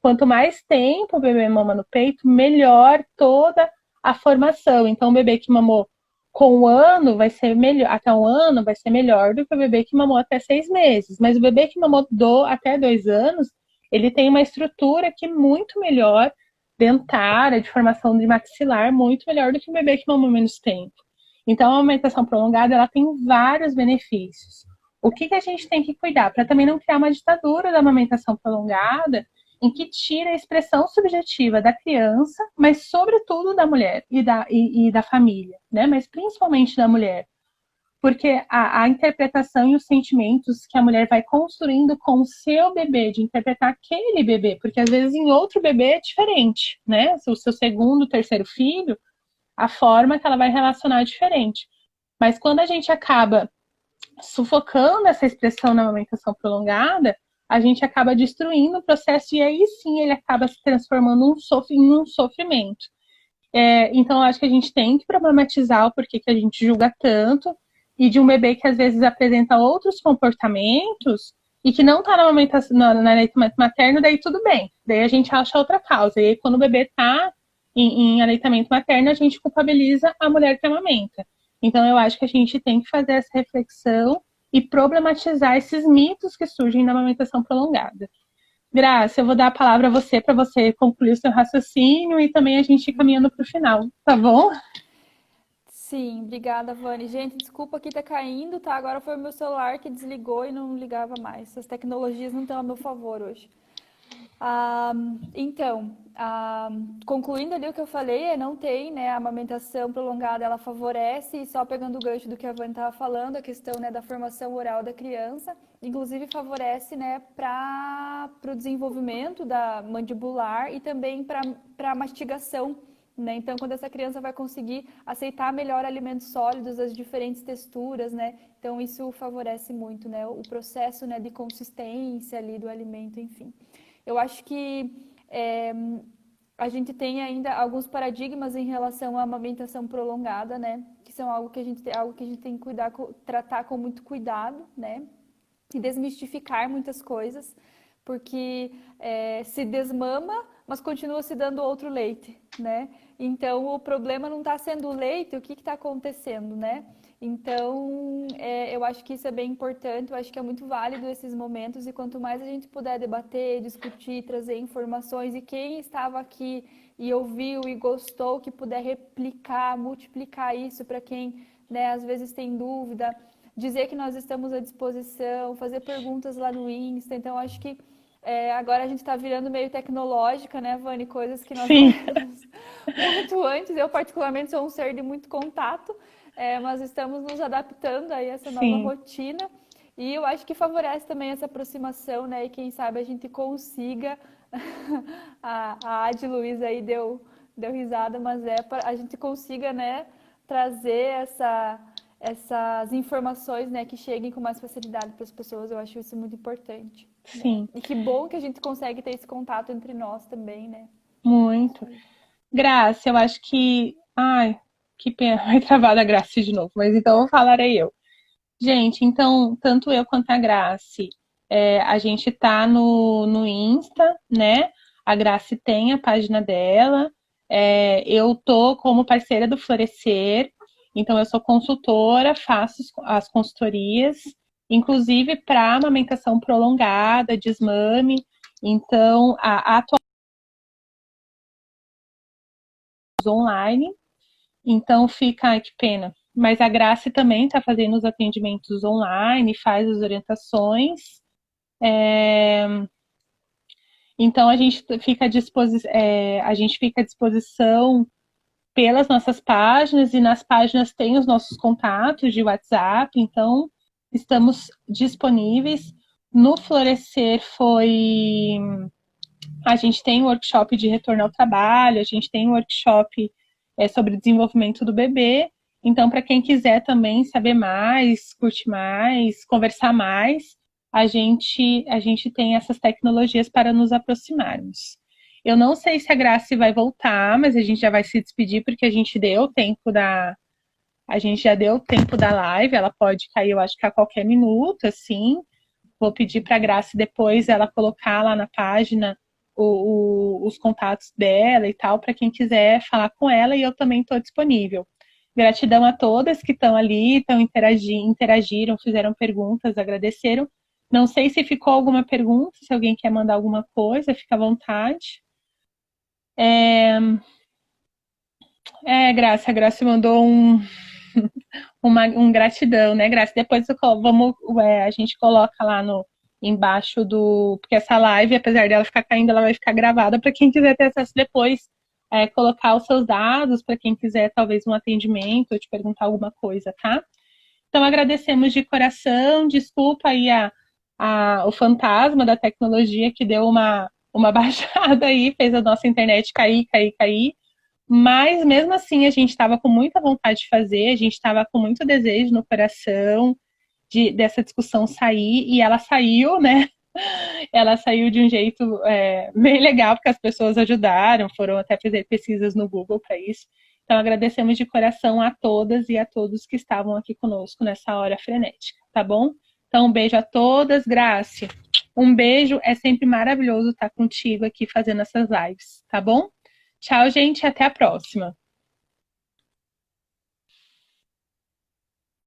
Quanto mais tempo o bebê mama no peito, melhor toda a formação. Então, o bebê que mamou com 1 ano vai ser melhor, até 1 ano vai ser melhor do que o bebê que mamou até 6 meses. Mas o bebê que mamou até 2 anos, ele tem uma estrutura que é muito melhor, dentária, de formação de maxilar, muito melhor do que o bebê que mamou menos tempo. Então, a amamentação prolongada, ela tem vários benefícios. O que a gente tem que cuidar? Para também não criar uma ditadura da amamentação prolongada, em que tira a expressão subjetiva da criança, mas sobretudo da mulher e da família, né? Mas principalmente da mulher. Porque a interpretação e os sentimentos que a mulher vai construindo com o seu bebê, de interpretar aquele bebê, porque às vezes em outro bebê é diferente, né? O seu segundo, terceiro filho, a forma que ela vai relacionar é diferente. Mas quando a gente acaba sufocando essa expressão na amamentação prolongada, a gente acaba destruindo o processo e aí sim ele acaba se transformando em um sofrimento. Então, eu acho que a gente tem que problematizar o porquê que a gente julga tanto, e de um bebê que às vezes apresenta outros comportamentos e que não está na aleitamento materno, daí tudo bem. Daí a gente acha outra causa. E aí, quando o bebê está em aleitamento materno, a gente culpabiliza a mulher que amamenta. Então, eu acho que a gente tem que fazer essa reflexão e problematizar esses mitos que surgem na amamentação prolongada. Graça, eu vou dar a palavra a você para você concluir o seu raciocínio e também a gente ir caminhando para o final, tá bom? Sim, obrigada, Vani. Gente, desculpa que tá caindo, tá? Agora foi o meu celular que desligou e não ligava mais. As tecnologias não estão a meu favor hoje. Então, concluindo ali o que eu falei, não tem, né, a amamentação prolongada, ela favorece, e só pegando o gancho do que a Vani estava falando, a questão, né, da formação oral da criança, inclusive favorece, né, para o desenvolvimento da mandibular e também para a mastigação, né? Então, quando essa criança vai conseguir aceitar melhor alimentos sólidos, as diferentes texturas, né? Então, isso favorece muito, né, o processo, né, de consistência ali do alimento, enfim. Eu acho que a gente tem ainda alguns paradigmas em relação à amamentação prolongada, né? Que são algo que a gente tem que tratar com muito cuidado, né? E desmistificar muitas coisas, porque se desmama, mas continua se dando outro leite, né? Então, o problema não está sendo o leite, o que está acontecendo, né? Então, eu acho que isso é bem importante, eu acho que é muito válido esses momentos, e quanto mais a gente puder debater, discutir, trazer informações, e quem estava aqui e ouviu e gostou, que puder replicar, multiplicar isso para quem, né, às vezes tem dúvida, dizer que nós estamos à disposição, fazer perguntas lá no Insta. Então, acho que agora a gente está virando meio tecnológica, né, Vani? Coisas que nós não Sim. éramos muito antes. Eu, particularmente, sou um ser de muito contato, mas estamos nos adaptando a essa nova Sim. rotina. E eu acho que favorece também essa aproximação, né? E quem sabe a gente consiga. A Adi Luiz aí deu risada, mas a gente consiga, né, trazer essas informações, né, que cheguem com mais facilidade para as pessoas. Eu acho isso muito importante, né? Sim. E que bom que a gente consegue ter esse contato entre nós também, né? Muito. Graça, eu acho que. Ai, que pena. Vai travar da Graça de novo, mas então falarei eu. Gente, então, tanto eu quanto a Grace, A gente tá no Insta, né? A Grace tem a página dela. Eu tô como parceira do Florescer, então eu sou consultora, faço as consultorias, inclusive para amamentação prolongada, desmame. Então, atualmente online. Então fica, ai, que pena. Mas a Grace também está fazendo os atendimentos online, faz as orientações. É, Então a gente fica à disposição pelas nossas páginas e nas páginas tem os nossos contatos de WhatsApp, então estamos disponíveis. No Florescer a gente tem um workshop de retorno ao trabalho, a gente tem um workshop sobre desenvolvimento do bebê. Então, para quem quiser também saber mais, curtir mais, conversar mais, a gente tem essas tecnologias para nos aproximarmos. Eu não sei se a Grace vai voltar, mas a gente já vai se despedir porque a gente já deu o tempo da live, ela pode cair, eu acho que a qualquer minuto, assim. Vou pedir para a Grace depois ela colocar lá na página os contatos dela e tal, para quem quiser falar com ela, e eu também estou disponível. Gratidão a todas que estão ali, interagiram, fizeram perguntas, agradeceram. Não sei se ficou alguma pergunta, se alguém quer mandar alguma coisa, fica à vontade. Graça, a Graça mandou um gratidão, né, Graça? Depois a gente coloca lá embaixo porque essa live, apesar dela ficar caindo, ela vai ficar gravada para quem quiser ter acesso depois, colocar os seus dados para quem quiser talvez um atendimento ou te perguntar alguma coisa, tá? Então agradecemos de coração, desculpa aí o fantasma da tecnologia que deu uma baixada aí, fez a nossa internet cair. Mas mesmo assim a gente estava com muita vontade de fazer, a gente estava com muito desejo no coração dessa discussão sair, e ela saiu, né? Ela saiu de um jeito bem legal, porque as pessoas ajudaram, foram até fazer pesquisas no Google para isso. Então agradecemos de coração a todas e a todos que estavam aqui conosco nessa hora frenética, tá bom? Então um beijo a todas, Grace. Um beijo, é sempre maravilhoso estar contigo aqui fazendo essas lives, tá bom? Tchau, gente, até a próxima.